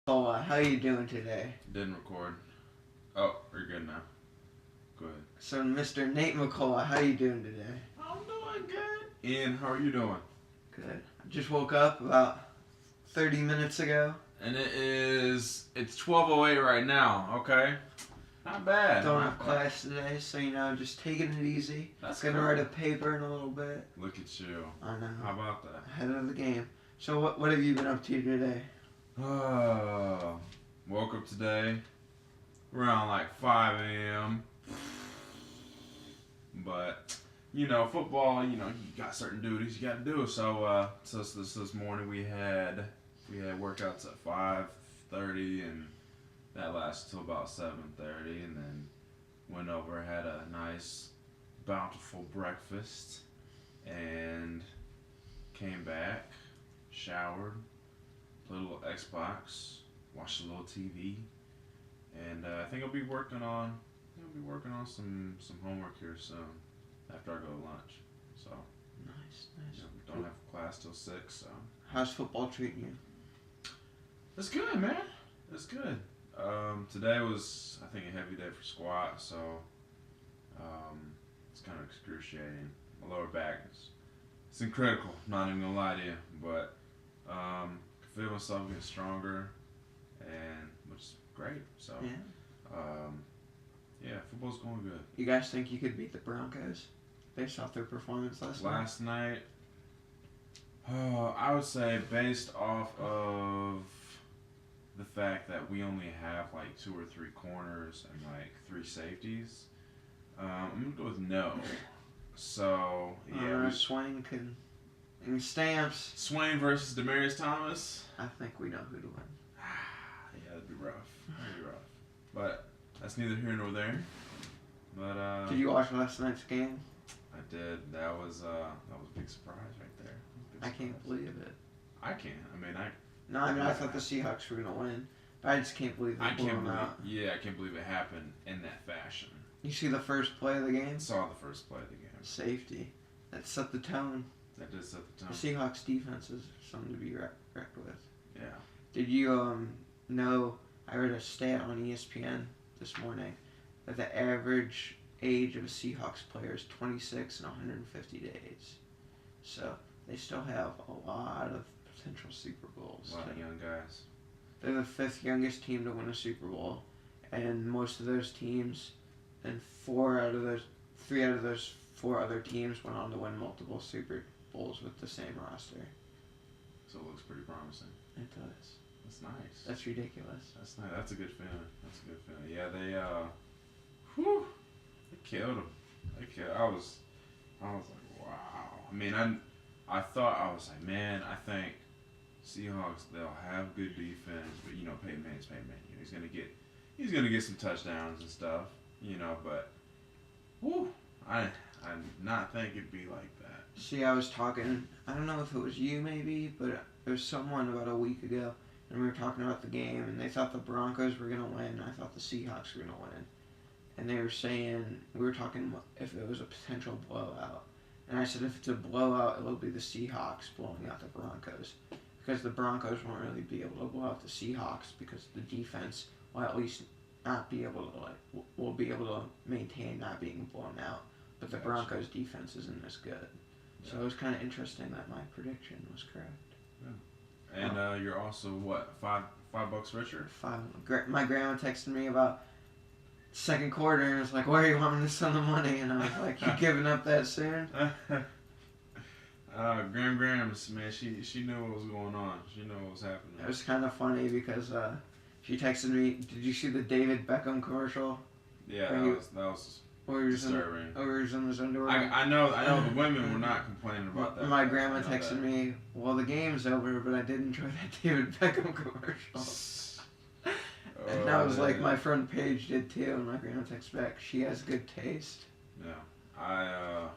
How you doing today? Didn't record. Oh, we're good now. Go ahead. So, Mr. Nate McCullough, how you doing today? I'm doing good. Ian, how are you doing? Good. I just woke up about 30 minutes ago. And it's 12:08 right now. Okay, not bad. Don't not have bad. class today, so just taking it easy. That's Gonna cool. write a paper in a little bit. Look at you. I know. How about that? Ahead of the game. So, what have you been up to today? Woke up today around like 5 a.m. But football. You got certain duties you got to do. So this morning we had workouts at 5:30, and that lasted till about 7:30, and then went over, had a nice bountiful breakfast, and came back, showered, played a little Xbox, watched a little TV, and I think I'll be working on some homework here soon after I go to lunch. So Nice. don't have class till 6, so How's football treating you? it's good, man. It's good. Today was, I think, a heavy day for squat, so it's kind of excruciating. My lower back it's critical. Not even gonna lie to you, but I feel myself getting stronger, and which is great. So yeah, football's going good. You guys think you could beat the Broncos based off their performance last night? Last night, I would say based off of the fact that we only have like 2 or 3 corners and like 3 safeties, I'm gonna go with no. So yeah, Swain and Stamps. Swain versus Demaryius Thomas. I think we know who to win. Yeah, that'd be rough. That'd be rough. But that's neither here nor there. But Did you watch last night's game? I did. That was a big surprise right there. I can't believe it. I can't. I thought the Seahawks were gonna win. But I just can't believe they blew them out. Yeah, I can't believe it happened in that fashion. You see the first play of the game? Saw the first play of the game. Safety. That set the tone. That did set the tone. The Seahawks defense is something to be reckoned with. Yeah. Did you know? I read a stat on ESPN this morning that the average age of a Seahawks player is 26 and 150 days. So they still have a lot of potential Super Bowls. A lot of young guys. They're the 5th youngest team to win a Super Bowl, and most of those teams, and 3 out of those 4 other teams went on to win multiple Super Bowls with the same roster. So it looks pretty promising. It does. That's nice. That's ridiculous. That's nice. That's a good feeling. Yeah, they killed him. I was like, wow. I thought, I was like, man, I think Seahawks, they'll have good defense, but Peyton Manning's Peyton Manning. He's gonna get some touchdowns and stuff. But I did not think it'd be like that. See, I was talking, I don't know if it was you maybe, but there was someone about a week ago, and we were talking about the game, and they thought the Broncos were going to win, and I thought the Seahawks were going to win. And they were saying, we were talking if it was a potential blowout. And I said if it's a blowout, it'll be the Seahawks blowing out the Broncos. Because the Broncos won't really be able to blow out the Seahawks because the defense will at least not be able to, will be able to maintain not being blown out. But the Broncos defense isn't as good. Yeah. So it was kind of interesting that my prediction was correct. Yeah. And you're also what, $5 richer? My grandma texted me about second quarter and was like, "Where are you wanting to send the money?" And I was like, "You giving up that soon?" Grams, man, she knew what was going on. She knew what was happening. It was kind of funny because she texted me, "Did you see the David Beckham commercial?" Yeah, that was disturbing. Or was in his underwear. I know the women were not complaining about that. My grandma texted me, "Well, the game's over, but I did enjoy that David Beckham commercial." And that was like my front page did too, and my grandma texted back, "She has good taste." Yeah,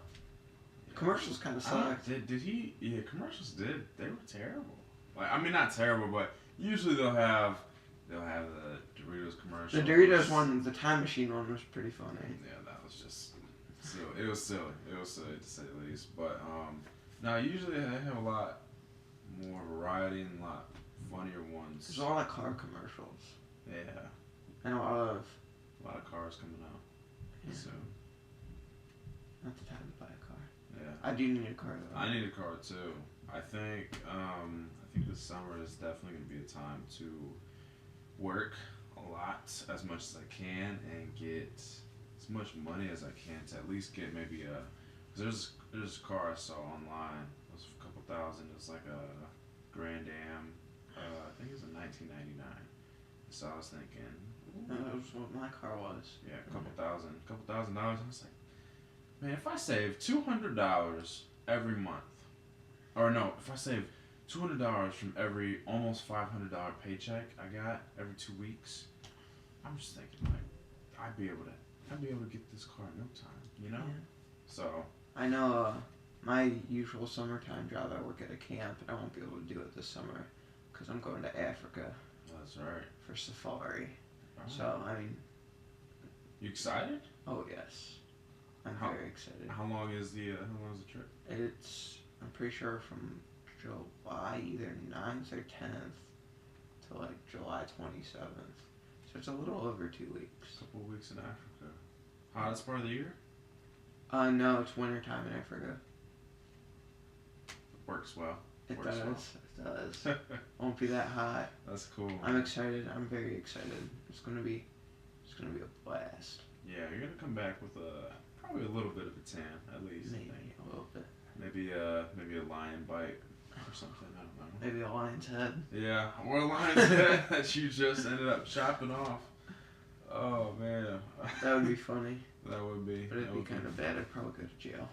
commercials kind of sucked. Did he? Yeah, commercials did. They were terrible. Not terrible, but usually they'll have the Doritos commercial. The Doritos one, the time machine one, was pretty funny. Yeah, that was just silly. It was silly. It was silly to say the least. But now usually they have a lot more variety and a lot funnier ones. There's a lot of car commercials. Yeah. And a lot of cars coming out soon. Not the time to buy a car. Yeah. I do need a car though. I need a car too. I think this summer is definitely going to be a time to work a lot, as much as I can, and get as much money as I can to at least get maybe a. Cause there's a car I saw online. It was a couple thousand. It was like a Grand Am. I think it was a 1999. So I was thinking. No, that was what my car was. Yeah, a couple thousand dollars. I was like, man, if I save $200 every month, or no, if I save $200 from every almost $500 paycheck I got every 2 weeks, I'm just thinking like, I'd be able to get this car in no time, you know? Yeah. So. I know my usual summertime job, I work at a camp, and I won't be able to do it this summer because I'm going to Africa. That's right. For safari. Right. So, I mean. You excited? Oh, yes. I'm very excited. How long is the trip? I'm pretty sure from July either 9th or 10th to like July 27th. So it's a little over 2 weeks. A couple of weeks in Africa. Hottest part of the year? No, it's winter time in Africa. Works well. It does. Won't be that hot. That's cool. I'm excited. I'm very excited. It's gonna be a blast. Yeah, you're gonna come back with probably a little bit of a tan at least. Maybe a little bit. Maybe a lion bite or something. I don't know. Maybe a lion's head. Yeah, or a lion's head that you just ended up chopping off. Oh man. That would be funny. That would be. But it'd be kind of bad. I'd probably go to jail.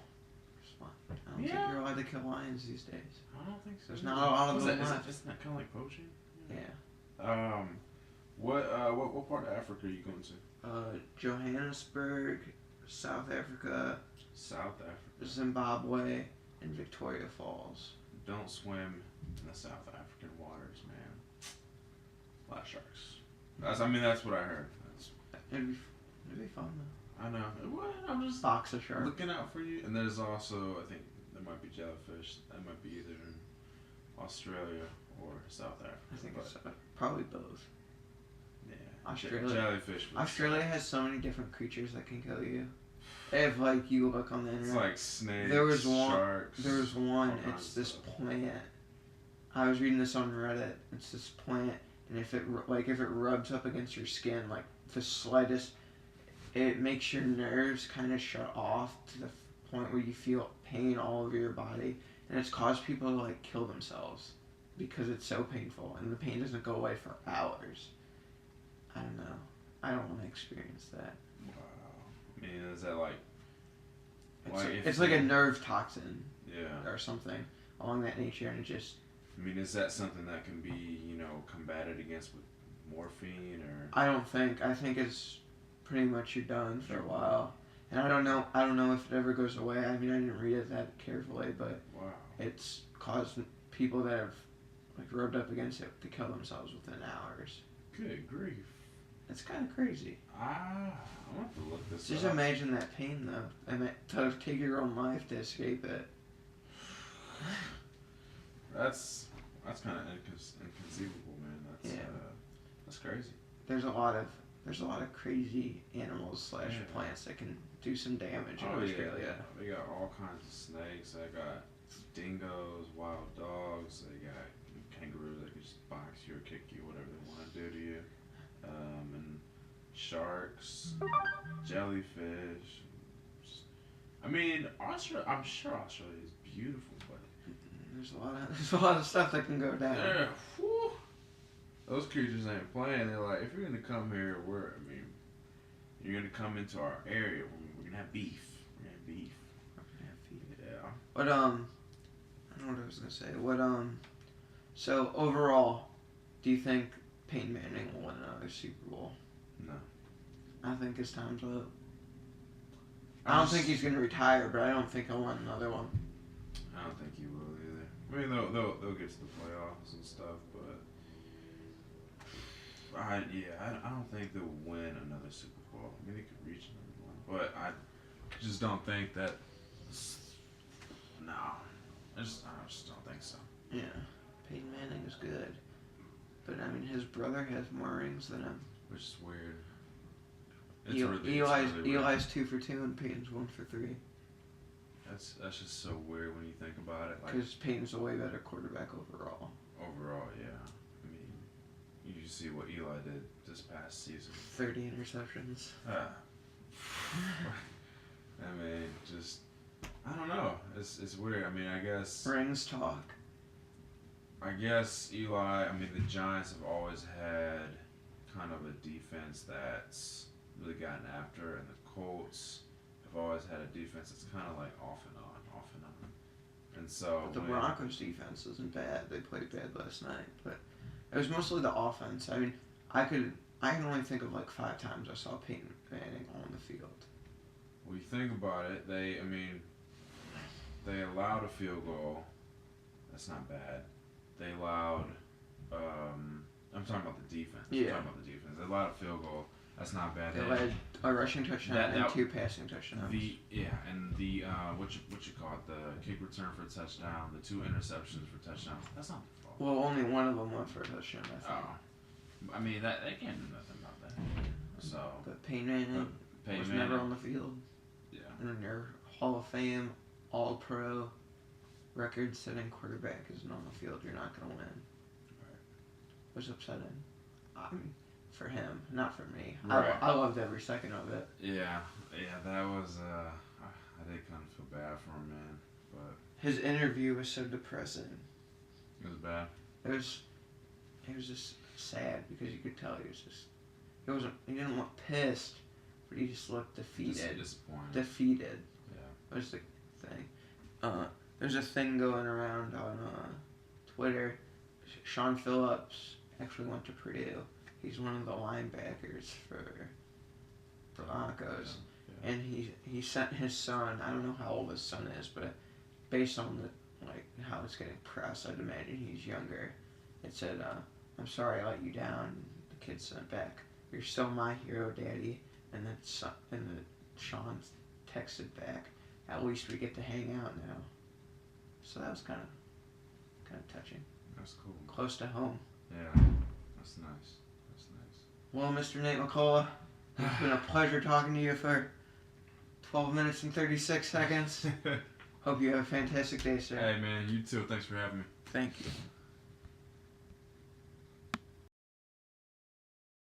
I don't think you're allowed to kill lions these days. I don't think so. There's not a lot of them left. Isn't that kind of like poaching? Yeah. What part of Africa are you going to? Johannesburg, South Africa, Zimbabwe, and Victoria Falls. Don't swim in the South African waters, man. A lot of sharks. That's what I heard. It'd be fun though. I know. What? I'm just box of sharks. Looking out for you. And there's also, I think, there might be jellyfish. That might be either in Australia or South Africa. I think it's probably both. Yeah. Australia. Jellyfish. Australia has so many different creatures that can kill you. If like you look on the internet, it's like snakes, sharks. There was one. It's this plant. I was reading this on Reddit. It's this plant, and if it rubs up against your skin, like the slightest, it makes your nerves kind of shut off to the point where you feel pain all over your body, and it's caused people to like kill themselves because it's so painful, and the pain doesn't go away for hours. I don't know. I don't want to experience that. Wow. I mean, is that like? It's like a nerve toxin. Yeah. Or something along that nature, and it just. I mean, is that something that can be, combated against with morphine or? I don't think. I think it's pretty much you're done for a while, and I don't know if it ever goes away. I mean, I didn't read it that carefully, but wow. It's caused people that have like rubbed up against it to kill themselves within hours. Good grief. It's kind of crazy. I want to look this up. Just imagine that pain, though. And to take your own life to escape it. That's kind of inconceivable, man. That's crazy. There's a lot of crazy animals / plants that can do some damage in Australia. Yeah. They got all kinds of snakes. They got dingoes, wild dogs. They got kangaroos that can just box you or kick you, whatever they want to do to you. And sharks, jellyfish. I mean, I'm sure Australia is beautiful, but there's a lot of stuff that can go down. Yeah, whew. Those creatures ain't playing. They're like, if you're gonna come here, you're gonna come into our area. We're gonna have beef. Yeah. But I don't know what I was gonna say. So overall, do you think Peyton Manning will win another Super Bowl? No. I think his time's up. I don't think he's gonna retire, but I don't think he'll win another one. I don't think he will either. I mean, they'll get to the playoffs and stuff, but I don't think they'll win another Super Bowl. I mean, they could reach another one, but I just don't think that. No, I just don't think so. Yeah, Peyton Manning is good. But I mean, his brother has more rings than him. Which is weird. Eli's 2 for 2 and Peyton's 1 for 3. That's just so weird when you think about it. Because Peyton's a way better quarterback overall. Overall, yeah. I mean, you see what Eli did this past season. 30 interceptions. I mean, just I don't know. It's weird. I mean, I guess rings talk. I guess Eli. I mean, the Giants have always had kind of a defense that's really gotten after, and the Colts have always had a defense that's kind of like off and on, off and on. And so But the Broncos' defense isn't bad. They played bad last night, but it was mostly the offense. I mean, I can only think of like 5 times I saw Peyton Manning on the field. When you think about it, they allowed a field goal. That's not bad. They allowed. I'm talking about the defense. Yeah. I'm talking about the defense. They allowed a field goal. That's not bad. They led a rushing touchdown and 2 passing touchdowns. And the what you call it, the kick return for a touchdown, the 2 interceptions for touchdowns. That's not their fault. Well, only one of them went for a touchdown, I think. Oh, I mean they can't do nothing about that. So. But Peyton Manning was never on the field. Yeah. And your Hall of Fame, All-Pro, record-setting quarterback isn't on the field. You're not going to win. Right. It was upsetting. I mean, for him, not for me. Right. I loved every second of it. Yeah, that was. I did kind of feel bad for him, man. But his interview was so depressing. It was bad. It was just sad because you could tell he didn't look pissed, but he just looked defeated. Disappointed. Defeated. Yeah. Was the thing. There's a thing going around on Twitter. Sean Phillips actually went to Purdue. He's one of the linebackers for Broncos. Yeah. And he sent his son, I don't know how old his son is, but based on how it's getting pressed, I'd imagine he's younger. It said, "I'm sorry I let you down." The kid sent back, "You're still my hero, Daddy." And then Sean texted back, "At least we get to hang out now." So that was kind of touching. That's cool. Close to home. Yeah, that's nice. Well, Mr. Nate McCullough, it's been a pleasure talking to you for 12 minutes and 36 seconds. Hope you have a fantastic day, sir. Hey, man, you too. Thanks for having me. Thank you.